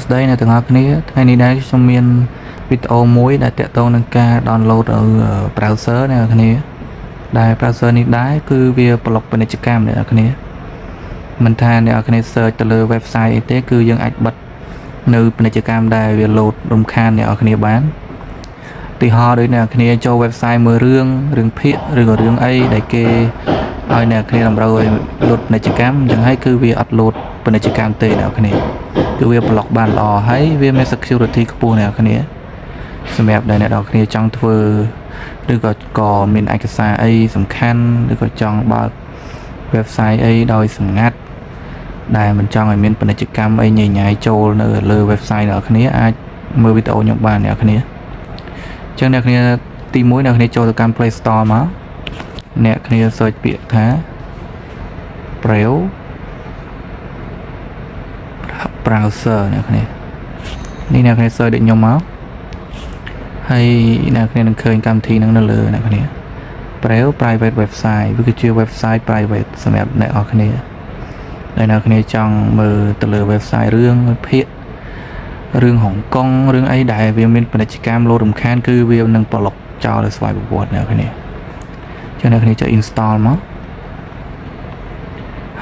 ស្ដីអ្នកទាំងអស់គ្នាថ្ងៃនេះដែរខ្ញុំមានវីដេអូមួយដែលទាក់ទងនឹងការ download នៅ browser អ្នកទាំងអស់គ្នាដែល browser នេះដែរគឺវាប្លុកពាណិជ្ជកម្មអ្នកទាំងអស់គ្នាមិនថាអ្នកទាំងអស់គ្នា search ទៅលើ website អីទេគឺយើងអាចបិទនៅពាណិជ្ជកម្មដែលវា load រំខានអ្នកទាំងអស់គ្នាបានទីហោដូចអ្នកទាំងអស់គ្នាចូល website មើលរឿងភាគឬក៏រឿងអីដែលគេឲ្យអ្នកទាំងអស់គ្នាតម្រូវឲ្យ load ពាណិជ្ជកម្មអញ្ចឹងហើយគឺវាអត់ load ពាណិជ្ជកម្មទេអ្នកទាំងអស់គ្នាគឺវា block បានល្អហើយវាមាន security ខ្ពស់អ្នកគ្នាសម្រាប់ដែលអ្នកនរគ្នាចង់ធ្វើឬក៏មានឯកសារអីសំខាន់ឬក៏ចង់បើក website អីដោយសម្ងាត់ដែលមិនចង់ឲ្យមានពាណិជ្ជកម្មអីញ៉ៃចូលនៅលើ website អ្នកគ្នាអាចមើលវីដេអូខ្ញុំបានអ្នកគ្នាអញ្ចឹងអ្នកគ្នាទី1អ្នកគ្នាចូលទៅកាន់ Play Store មកអ្នកគ្នា search ពាក្យថា browser អ្នកគ្នានេះអ្នកគ្នា search ដូចខ្ញុំមកហើយអ្នកគ្នានឹងឃើញកម្មវិធីហ្នឹងនៅលើអ្នកគ្នា private website វាគឺជា website private សម្រាប់អ្នកនរគ្នាដែលអ្នកគ្នាចង់មើលទៅលើ website រឿងភាគរឿងហុងកុងរឿងអីដែលវាមានពាណិជ្ជកម្មលោតរំខានគឺវានឹងប្លុកចោលដោយស្វ័យប្រវត្តិអ្នកគ្នាចឹងអ្នកគ្នាចុច install មក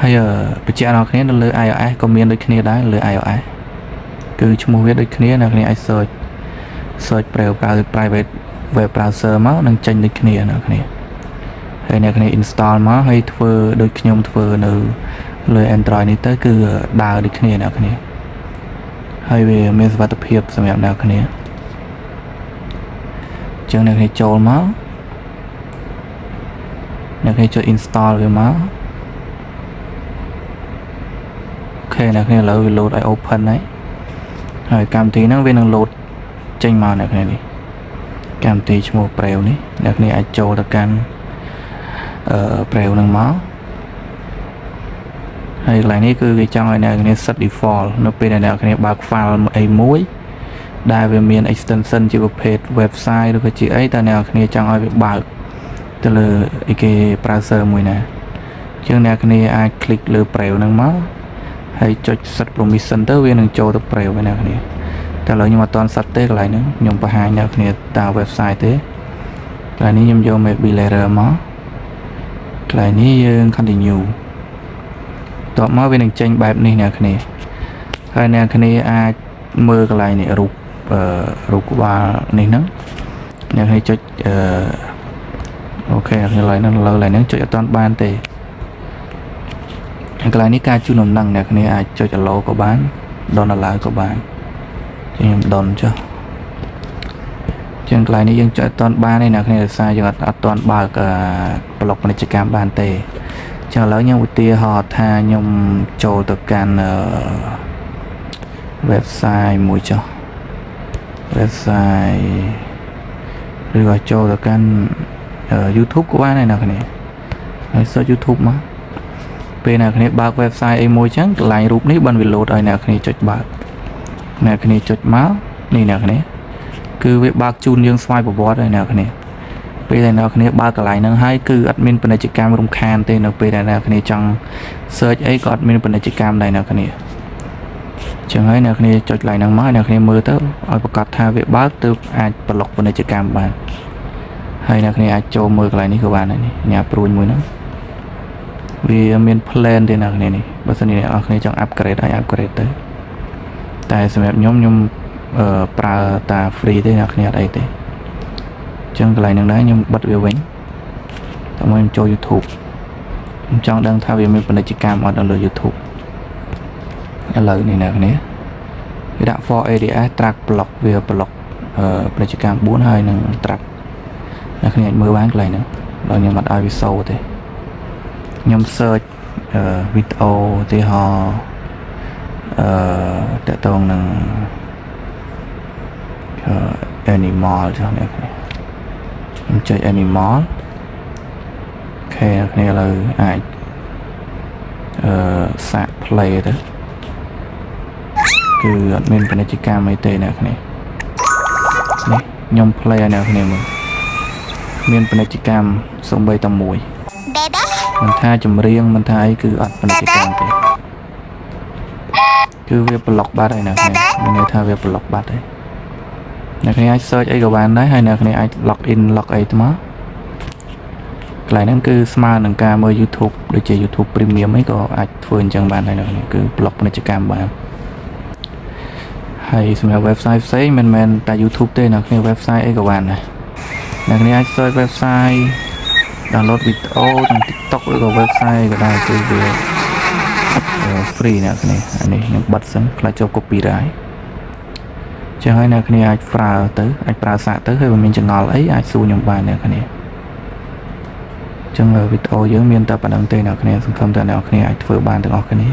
ហើយបញ្ជាក់ដល់គ្នានៅលើ iOS ក៏មានដូចគ្នាដែរលើ iOS គឺឈ្មោះវាដូចគ្នាអ្នកគ្នាអាច search private web browser មកនឹងចេញដូចគ្នាអ្នកគ្នាហើយអ្នកគ្នា install មកហើយធ្វើដូចខ្ញុំធ្វើនៅលើ Android នេះទៅគឺដើរដូចគ្នាអ្នកគ្នាហើយវាមានសុវត្ថិភាពសម្រាប់អ្នកគ្នាអញ្ចឹងអ្នកគ្នាចូលមកអ្នកគ្នាចុច install វាមកអូខេអ្នកគ្នាឥឡូវវា load ឲ្យ open ហើយកម្មវិធីហ្នឹងវានឹង load ចេញមកអ្នកគ្នានេះកម្មវិធីឈ្មោះ Brave នេះអ្នកគ្នាអាចចូលទៅកាន់Brave ហ្នឹងមកហើយកន្លែងនេះគឺគេចង់ឲ្យអ្នកគ្នា set default នៅពេលដែលអ្នកគ្នាបើក file អីមួយដែលវាមាន extension ជាប្រភេទ website ឬក៏ជាអីតែអ្នកគ្នាចង់ឲ្យវាបើកទៅលើអីគេ browser មួយណាអញ្ចឹងអ្នកគ្នាអាច click លើ Brave ហ្នឹងមកហើយចុច set permission ទៅវានឹងចូលទៅ Brave ហ្នឹងអ្នកគ្នាតែឥឡូវខ្ញុំអត់ទាន់ set ទេកន្លែងហ្នឹងខ្ញុំបង្ហាញអ្នកគ្នាតាម website ទេកន្លែងនេះខ្ញុំយក maybe layer មកកន្លែងនេះយើង continue តបមកវានឹងចេញបែបនេះអ្នកគ្នាហើយអ្នកគ្នាអាចមើលកន្លែងនេះរូបក្បាលនេះហ្នឹងអ្នកគ្នាចុចអូខេកន្លែងហ្នឹងចុចអត់ទាន់បានទេកន្លែងនេះការជូនដំណឹងអ្នកគ្នាអាចចុច allow ក៏បាន don't allow ក៏បានខ្ញុំ don't ចុះចឹងកន្លែងនេះយើងចុចអត់ទាន់បានទេអ្នកគ្នាដោយសារយើងអត់ទាន់បើកប្លុកពាណិជ្ជកម្មបានទេចឹងឥឡូវខ្ញុំឧទាហរណ៍ថាខ្ញុំចូលទៅកាន់ website មួយចុះ website ឬក៏ចូលទៅកាន់ YouTube ក៏បានដែរអ្នកគ្នាហើយ search YouTube មកពេលអ្នកគ្នាបើក website អីមួយចឹងកន្លែងរូបនេះបានវា load ឲ្យអ្នកគ្នាចុចបើកអ្នកគ្នាចុចមកនេះអ្នកគ្នាគឺវាបើកជូនយើងស្វ័យប្រវត្តិហើយអ្នកគ្នាពេលដែលអ្នកគ្នាបើកកន្លែងហ្នឹងហើយគឺអត់មានពាណិជ្ជកម្មរំខានទេនៅពេលដែលអ្នកគ្នាចង់ search អីក៏អត់មានពាណិជ្ជកម្មដែរអ្នកគ្នាចឹងហើយអ្នកគ្នាចុចកន្លែងហ្នឹងមកអ្នកគ្នាមើលទៅឲ្យប្រកាសថាវាបើកទើបអាចប្លុកពាណិជ្ជកម្មបានហើយអ្នកគ្នាអាចចូលមើលកន្លែងនេះក៏បានដែរនេះញ៉ាព្រួយមួយហ្នឹងវាមាន plan ទេអ្នកគ្នានេះបើសិនជាអ្នកគ្នាចង់ upgrade អាច upgrade ទៅតែសម្រាប់ខ្ញុំប្រើតា free ទេអ្នកគ្នាអត់អីទេអញ្ចឹងកន្លែងហ្នឹងដែរខ្ញុំបិទវាវិញតើមកខ្ញុំចូល YouTube ខ្ញុំចង់ដឹងថាវាមានពាណិជ្ជកម្មអត់នៅលើ YouTube ឥឡូវនេះអ្នកគ្នាវាដាក់ for ads track block វា block ពាណិជ្ជកម្ម4ហើយនឹង track អ្នកគ្នាអាចមើលបានកន្លែងហ្នឹងដល់ខ្ញុំអត់ឲ្យវាសូទេខ្ញុំ search វីដេអូឧទាហរណ៍តកតងនឹង animal ចុះអ្នកគ្នាខ្ញុំចុច animal អូខេអ្នកគ្នាឥឡូវអាចសាក play ទៅគឺអត់មានពាណិជ្ជកម្មអីទេអ្នកគ្នានេះខ្ញុំ play ឲ្យអ្នកគ្នាមើលមានពាណិជ្ជកម្មសូម្បីតែមួយមិនថាចម្រៀងមិនថាអីគឺអត់ពាណិជ្ជកម្មទេ គឺ គឺវាប្លុកបាត់ហើយអ្នកគ្នាមានន័យថាវាប្លុកបាត់ហើយអ្នកគ្នាអាច search អីក៏បានដែរហើយអ្នកគ្នាអាច log in log អីទៅមកកន្លែងហ្នឹងគឺស្មើនឹងការមើល YouTube ដូចជា YouTube Premium អីក៏អាចធ្វើអញ្ចឹងបានដែរអ្នកគ្នាគឺ blog ពាណិជ្ជកម្មបានហើយសម្រាប់ website ផ្សេងមិនមែនតែ YouTube ទេអ្នកគ្នា website អីក៏បានដែរអ្នកគ្នាអាច search website download វីដេអូក្នុង TikTok ឬក៏ website ក៏ដែរគឺវា free អ្នកគ្នាអានេះនឹងបិទសិនខ្លាចចូល copyright ចឹងហើយអ្នកគ្នាអាចប្រើទៅអាចប្រើសាកទៅហើយបើមានចង្អល់អីអាចសួរខ្ញុំបានអ្នកគ្នាចឹងវីដេអូយើងមានតែប៉ុណ្្នឹងទេអ្នកគ្នាសង្ឃឹមថាអ្នកគ្នាអាចធ្វើបានទាំងអស់គ្នា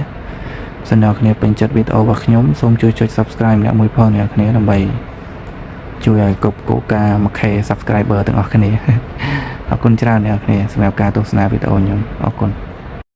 សិនអ្នកគ្នាពេញចិត្តវីដេអូរបស់ខ្ញុំសូមជួយចុច subscribe ម្នាក់មួយផងអ្នកគ្នាដើម្បីជួយឲ្យគ្រប់គោលការណ៍ 1k subscriber ទាំងអស់គ្នាអរគុណច្រើនអ្នកគ្នាសម្រាប់ការទស្សនាវីដេអូខ្ញុំអរគុណ